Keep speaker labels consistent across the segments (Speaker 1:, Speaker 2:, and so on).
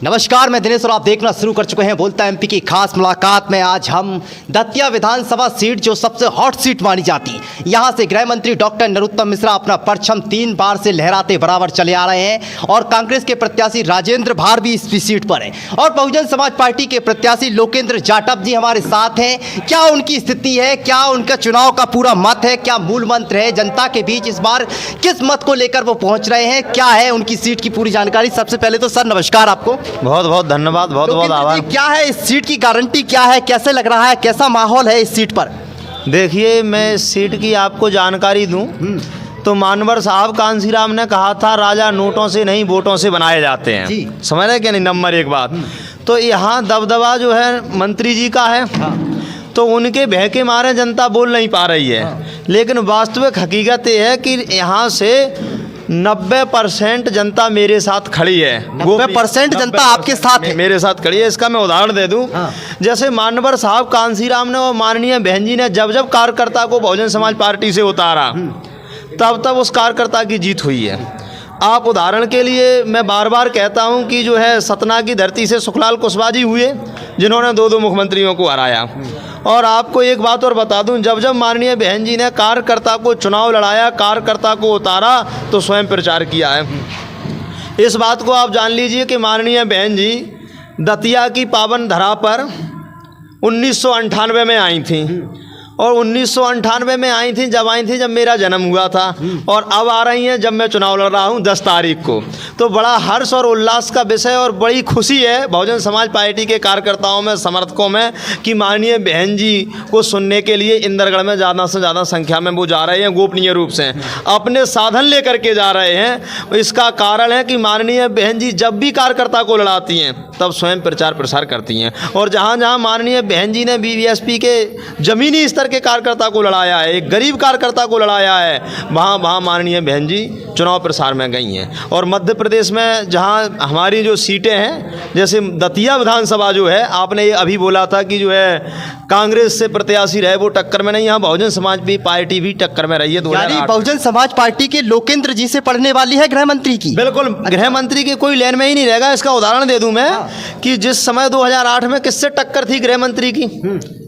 Speaker 1: नमस्कार, मैं दिनेश और आप देखना शुरू कर चुके हैं बोलता एमपी की खास मुलाकात में। आज हम दतिया विधानसभा सीट जो सबसे हॉट सीट मानी जाती, यहां से गृह मंत्री डॉक्टर नरोत्तम मिश्रा अपना परचम 3 बार से लहराते बराबर चले आ रहे हैं और कांग्रेस के प्रत्याशी राजेंद्र भार भी इस सीट पर हैं और बहुजन समाज पार्टी के प्रत्याशी लोकेंद्र जाटव जी हमारे साथ हैं। क्या उनकी स्थिति है, क्या उनका चुनाव का पूरा मत है, क्या मूल मंत्र है, जनता के बीच इस बार किस मत को लेकर वो पहुंच रहे हैं, क्या है उनकी सीट की पूरी जानकारी। सबसे पहले तो सर नमस्कार आपको।
Speaker 2: बहुत बहुत धन्यवाद, बहुत बहुत आभार।
Speaker 1: क्या है इस सीट की गारंटी, क्या है, कैसे लग रहा है, कैसा माहौल है इस सीट पर?
Speaker 2: देखिए, मैं इस सीट की आपको जानकारी दूं तो मानवर साहब कांसीराम ने कहा था राजा नोटों से नहीं वोटों से बनाए जाते हैं। समझ रहे क्या नहीं? नंबर एक बात तो यहाँ दबदबा जो है मंत्री जी का है। तो उनके भय के मारे जनता बोल नहीं पा रही है। लेकिन वास्तविक हकीकत ये है कि यहाँ से 90% जनता मेरे साथ खड़ी है।
Speaker 1: 90% जनता आपके साथ है? मेरे
Speaker 2: साथ खड़ी है। इसका मैं उदाहरण दे दूं। जैसे मानवर साहब कांसीराम ने और माननीय बहन जी ने जब जब कार्यकर्ता को बहुजन समाज पार्टी से उतारा तब तब उस कार्यकर्ता की जीत हुई है। आप उदाहरण के लिए मैं बार बार कहता हूं कि जो है सतना की धरती से सुखलाल कुशवाहा जी हुए जिन्होंने 2 मुख्यमंत्रियों को हराया। और आपको एक बात और बता दूं, जब जब माननीय बहन जी ने कार्यकर्ता को चुनाव लड़ाया, कार्यकर्ता को उतारा तो स्वयं प्रचार किया है। इस बात को आप जान लीजिए कि माननीय बहन जी दतिया की पावन धरा पर 1998 में आई थी और 1998 में आई थी जब मेरा जन्म हुआ था और अब आ रही हैं जब मैं चुनाव लड़ रहा हूं 10 तारीख को। तो बड़ा हर्ष और उल्लास का विषय और बड़ी खुशी है बहुजन समाज पार्टी के कार्यकर्ताओं में, समर्थकों में कि माननीय बहन जी को सुनने के लिए इंदरगढ़ में ज़्यादा से ज़्यादा संख्या में वो जा रहे हैं। गोपनीय रूप से अपने साधन लेकर के जा रहे हैं। इसका कारण है कि माननीय बहन जी जब भी कार्यकर्ता को लड़ाती हैं तब स्वयं प्रचार प्रसार करती हैं और जहाँ जहाँ माननीय बहन जी ने बीवीएसपी के ज़मीनी स्तर के कार्यकर्ता को लड़ाया है, एक गरीब कार्यकर्ता को लड़ाया है, वहाँ माननीय बहन जी चुनाव प्रसार में गई हैं। और मध्य प्रदेश में जहाँ हमारी जो सीटें हैं, जैसे दतिया विधानसभा जो है, आपने ये अभी बोला था कि जो है कांग्रेस से प्रत्याशी रहे वो टक्कर में नहीं, यहाँ बहुजन समाज भी पार्टी भी टक्कर में रही है।
Speaker 1: बहुजन समाज पार्टी के लोकेंद्र जी से पढ़ने वाली है गृह मंत्री की।
Speaker 2: बिल्कुल, गृह मंत्री के कोई लेन में ही नहीं रहेगा। इसका उदाहरण दे दूं मैं कि जिस समय 2008 में किससे टक्कर थी गृह मंत्री की,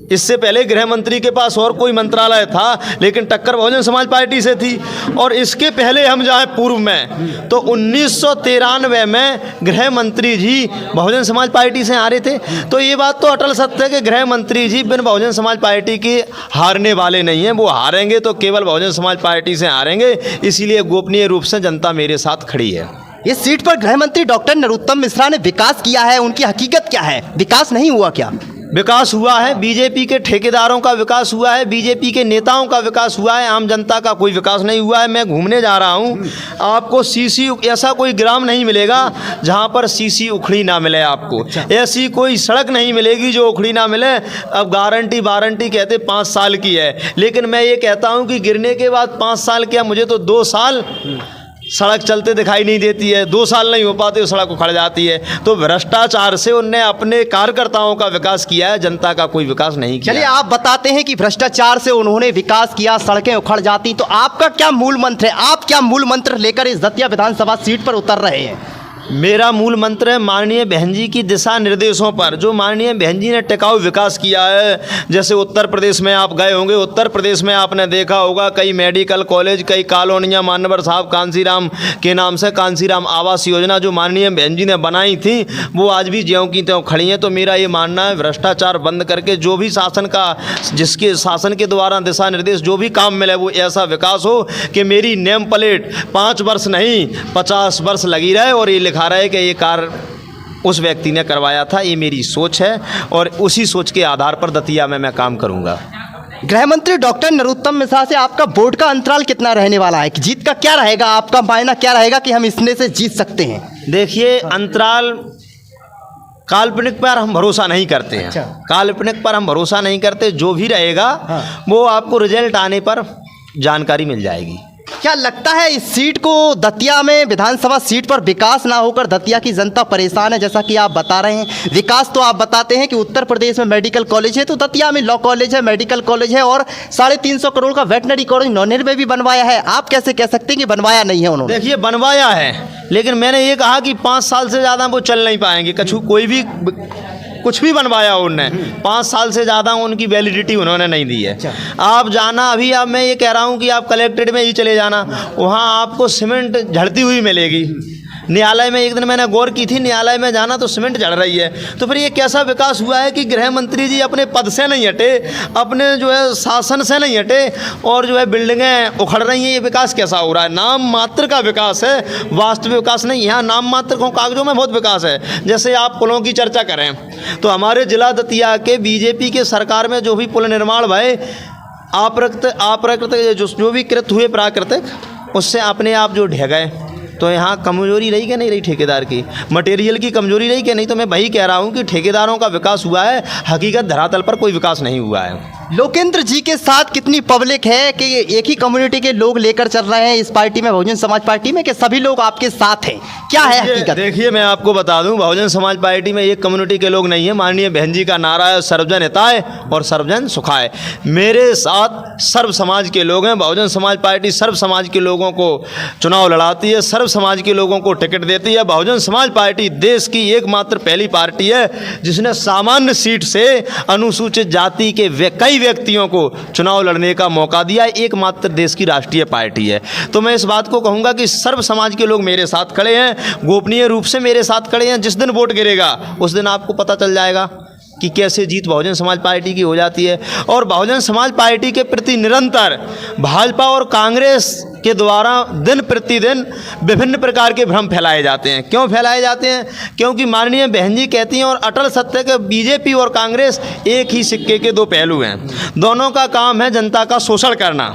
Speaker 2: इससे पहले गृह मंत्री के पास और कोई मंत्रालय था लेकिन टक्कर बहुजन समाज पार्टी से थी। और इसके पहले हम जाए पूर्व में तो 1993 में गृह मंत्री जी बहुजन समाज पार्टी से हारे थे। तो ये बात तो अटल सत्य है कि गृह मंत्री जी बिन बहुजन समाज पार्टी के हारने वाले नहीं हैं। वो हारेंगे तो केवल बहुजन समाज पार्टी से हारेंगे। इसीलिए गोपनीय रूप से जनता मेरे साथ खड़ी है।
Speaker 1: इस सीट पर गृह मंत्री डॉक्टर नरोत्तम मिश्रा ने विकास किया है, उनकी हकीकत क्या है? विकास नहीं हुआ क्या?
Speaker 2: विकास हुआ है। बीजेपी के ठेकेदारों का विकास हुआ है, बीजेपी के नेताओं का विकास हुआ है, आम जनता का कोई विकास नहीं हुआ है। मैं घूमने जा रहा हूँ, आपको सीसी ऐसा कोई ग्राम नहीं मिलेगा जहाँ पर सीसी उखड़ी ना मिले आपको। ऐसी कोई सड़क नहीं मिलेगी जो उखड़ी ना मिले। अब गारंटी कहते 5 साल की है, लेकिन मैं ये कहता हूँ कि गिरने के बाद 5 साल क्या, मुझे तो 2 साल सड़क चलते दिखाई नहीं देती है। 2 साल नहीं हो पाते, सड़क उखड़ जाती है। तो भ्रष्टाचार से उनने अपने कार्यकर्ताओं का विकास किया है, जनता का कोई विकास नहीं किया।
Speaker 1: चलिए, आप बताते हैं कि भ्रष्टाचार से उन्होंने विकास किया, सड़कें उखड़ जाती, तो आपका क्या मूल मंत्र है? आप क्या मूल मंत्र लेकर इस दतिया विधानसभा सीट पर उतर रहे हैं?
Speaker 2: मेरा मूल मंत्र है माननीय बहन जी की दिशा निर्देशों पर, जो माननीय बहन जी ने टिकाऊ विकास किया है। जैसे उत्तर प्रदेश में आप गए होंगे, उत्तर प्रदेश में आपने देखा होगा कई मेडिकल कॉलेज, कई कॉलोनियाँ मानवर साहब कांसीराम के नाम से कांसीराम आवास योजना जो माननीय बहन जी ने बनाई थी वो आज भी ज्यों की त्यों खड़ी हैं। तो मेरा ये मानना है भ्रष्टाचार बंद करके जो भी शासन का, जिसके शासन के द्वारा दिशा निर्देश जो भी काम मिले वो ऐसा विकास हो कि मेरी नेम प्लेट 5 वर्ष नहीं 50 वर्ष लगी रहे और ये लिखा रहा है कि ये कार्य उस व्यक्ति ने करवाया था। ये मेरी सोच है और उसी सोच के आधार पर दतिया में मैं काम करूंगा।
Speaker 1: गृह मंत्री डॉक्टर नरोत्तम मिश्रा से आपका वोट का अंतराल कितना रहने वाला है? जीत का क्या रहेगा, आपका मायना क्या रहेगा कि हम इसमें से जीत सकते हैं?
Speaker 2: देखिए, अंतराल काल्पनिक पर हम भरोसा नहीं करते हैं। काल्पनिक पर हम भरोसा नहीं करते। जो भी रहेगा वो आपको रिजल्ट आने पर जानकारी मिल जाएगी।
Speaker 1: क्या लगता है इस सीट को, दतिया में विधानसभा सीट पर विकास ना होकर दतिया की जनता परेशान है? जैसा कि आप बता रहे हैं विकास, तो आप बताते हैं कि उत्तर प्रदेश में मेडिकल कॉलेज है, तो दतिया में लॉ कॉलेज है, मेडिकल कॉलेज है और 350 करोड़ का वेटनरी कॉलेज नौनेर में भी बनवाया है। आप कैसे कह सकते हैं कि बनवाया नहीं है उन्होंने?
Speaker 2: देखिए बनवाया है, लेकिन मैंने ये कहा कि 5 साल से ज़्यादा वो चल नहीं पाएंगे। कोई भी कुछ भी बनवाया उनने, 5 साल से ज़्यादा उनकी वैलिडिटी उन्होंने नहीं दी है। आप जाना, अभी अब मैं ये कह रहा हूँ कि आप कलेक्ट्रेट में ही चले जाना, वहाँ आपको सीमेंट झड़ती हुई मिलेगी। न्यायालय में एक दिन मैंने गौर की थी, न्यायालय में जाना तो सीमेंट झड़ रही है। तो फिर ये कैसा विकास हुआ है कि गृह मंत्री जी अपने पद से नहीं हटे, अपने जो है शासन से नहीं हटे और जो है बिल्डिंगें उखड़ रही हैं। ये विकास कैसा हो रहा है? नाम मात्र का विकास है, वास्तविक विकास नहीं। यहाँ नाम मात्र को कागजों में बहुत विकास है। जैसे आप पुलों की चर्चा करें तो हमारे जिला दतिया के बीजेपी के सरकार में जो भी पुल निर्माण भय अप्राकृतिक जो भी कृत हुए प्राकृतिक, उससे अपने आप जो ढह गए। तो यहाँ कमजोरी रही कि नहीं रही ठेकेदार की, मटेरियल की कमजोरी रही कि नहीं? तो मैं वही कह रहा हूँ कि ठेकेदारों का विकास हुआ है, हकीकत धरातल पर कोई विकास नहीं हुआ है।
Speaker 1: लोकेंद्र जी के साथ कितनी पब्लिक है कि एक ही कम्युनिटी के लोग लेकर चल रहे हैं इस पार्टी में, बहुजन समाज पार्टी में, कि सभी लोग आपके साथ हैं? क्या है हकीकत?
Speaker 2: देखिए मैं आपको बता दूं, बहुजन समाज पार्टी में एक कम्युनिटी के लोग नहीं है। माननीय बहन जी का नारा है सर्वजन हिताय और सर्वजन सुखाय। मेरे साथ सर्व समाज के लोग हैं। बहुजन समाज पार्टी सर्व समाज के लोगों को चुनाव लड़ाती है, सर्व समाज के लोगों को टिकट देती है। बहुजन समाज पार्टी देश की एकमात्र पहली पार्टी है जिसने सामान्य सीट से अनुसूचित जाति के कई व्यक्तियों को चुनाव लड़ने का मौका दिया। एकमात्र देश की राष्ट्रीय पार्टी है। तो मैं इस बात को कहूँगा कि सर्व समाज के लोग मेरे साथ खड़े हैं, गोपनीय रूप से मेरे साथ खड़े हैं। जिस दिन वोट गिरेगा उस दिन आपको पता चल जाएगा कि कैसे जीत बहुजन समाज पार्टी की हो जाती है। और बहुजन समाज पार्टी के प्रति निरंतर भाजपा और कांग्रेस के द्वारा दिन प्रतिदिन विभिन्न प्रकार के भ्रम फैलाए जाते हैं। क्यों फैलाए जाते हैं? क्योंकि माननीय बहन जी कहती हैं और अटल सत्य के बीजेपी और कांग्रेस एक ही सिक्के के दो पहलू हैं। दोनों का काम है जनता का शोषण करना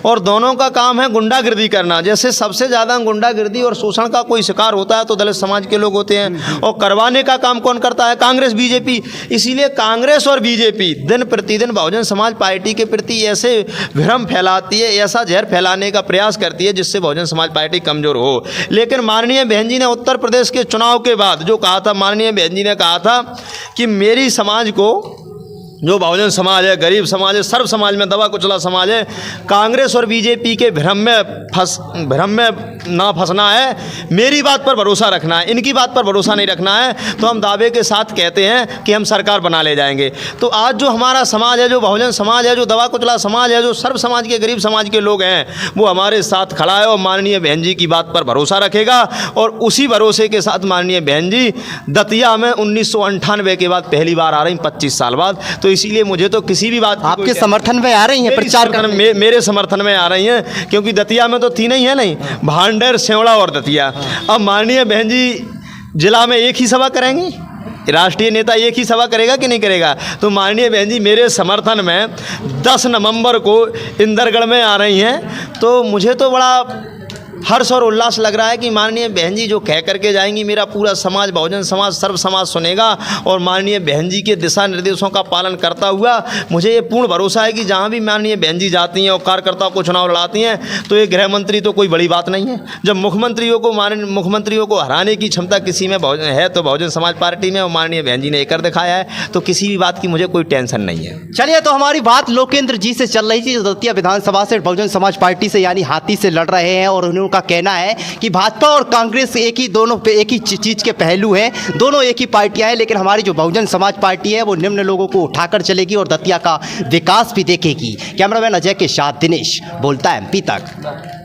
Speaker 2: और दोनों का काम है गुंडागिर्दी करना। जैसे सबसे ज़्यादा गुंडागिर्दी और शोषण का कोई शिकार होता है तो दलित समाज के लोग होते हैं, और करवाने का काम कौन करता है? कांग्रेस बीजेपी। इसीलिए कांग्रेस और बीजेपी दिन प्रतिदिन बहुजन समाज पार्टी के प्रति ऐसे भ्रम फैलाती है, ऐसा जहर फैलाने का प्रयास करती है जिससे बहुजन समाज पार्टी कमजोर हो। लेकिन माननीय बहन जी ने उत्तर प्रदेश के चुनाव के बाद जो कहा था, माननीय बहन जी ने कहा था कि मेरी समाज को, जो बहुजन समाज है, गरीब समाज है, सर्व समाज में दबा कुचला समाज है, कांग्रेस और बीजेपी के भ्रम में ना फंसना है, मेरी बात पर भरोसा रखना है, इनकी बात पर भरोसा नहीं रखना है। तो हम दावे के साथ कहते हैं कि हम सरकार बना ले जाएंगे। तो आज जो हमारा समाज है, जो बहुजन समाज है, जो दबा कुचला समाज है, जो सर्व समाज के गरीब समाज के लोग हैं, वो हमारे साथ खड़ा है और माननीय बहन जी की बात पर भरोसा रखेगा। और उसी भरोसे के साथ माननीय बहन जी दतिया में 1998 के बाद पहली बार आ रही, 25 साल बाद। तो इसीलिए मुझे तो किसी भी बात
Speaker 1: आपके समर्थन में आ रही हैं, प्रचार कर
Speaker 2: मेरे समर्थन में आ रही हैं, क्योंकि दतिया में तो थी नहीं है, नहीं भांडेर, सेवड़ा और दतिया। अब माननीय बहन जी जिला में एक ही सभा करेंगी, राष्ट्रीय नेता एक ही सभा करेगा कि नहीं करेगा? तो माननीय बहन जी मेरे समर्थन में 10 नवंबर को इंदरगढ़ में आ रही हैं। तो मुझे तो बड़ा हर्ष और उल्लास लग रहा है कि माननीय बहन जी जो कह करके जाएंगी, मेरा पूरा समाज, बहुजन समाज, सर्व समाज सुनेगा। और माननीय बहन जी के दिशा निर्देशों का पालन करता हुआ मुझे ये पूर्ण भरोसा है कि जहाँ भी माननीय बहन जी जाती हैं और कार्यकर्ताओं को चुनाव लड़ाती हैं, तो ये गृह मंत्री तो कोई बड़ी बात नहीं है। जब मुख्यमंत्रियों को हराने की क्षमता किसी में है तो बहुजन समाज पार्टी में, और माननीय बहन जी ने कर दिखाया है। तो किसी भी बात की मुझे कोई टेंशन नहीं है।
Speaker 1: चलिए, तो हमारी बात लोकेंद्र जी से चल रही थी, जो दतिया विधानसभा से बहुजन समाज पार्टी से यानी हाथी से लड़ रहे हैं, और उन्होंने का कहना है कि भाजपा और कांग्रेस दोनों एक ही चीज के पहलू हैं, दोनों एक ही पार्टियां हैं, लेकिन हमारी जो बहुजन समाज पार्टी है वो निम्न लोगों को उठाकर चलेगी और दतिया का विकास भी देखेगी। कैमरामैन अजय के साथ दिनेश, बोलता है एमपी तक।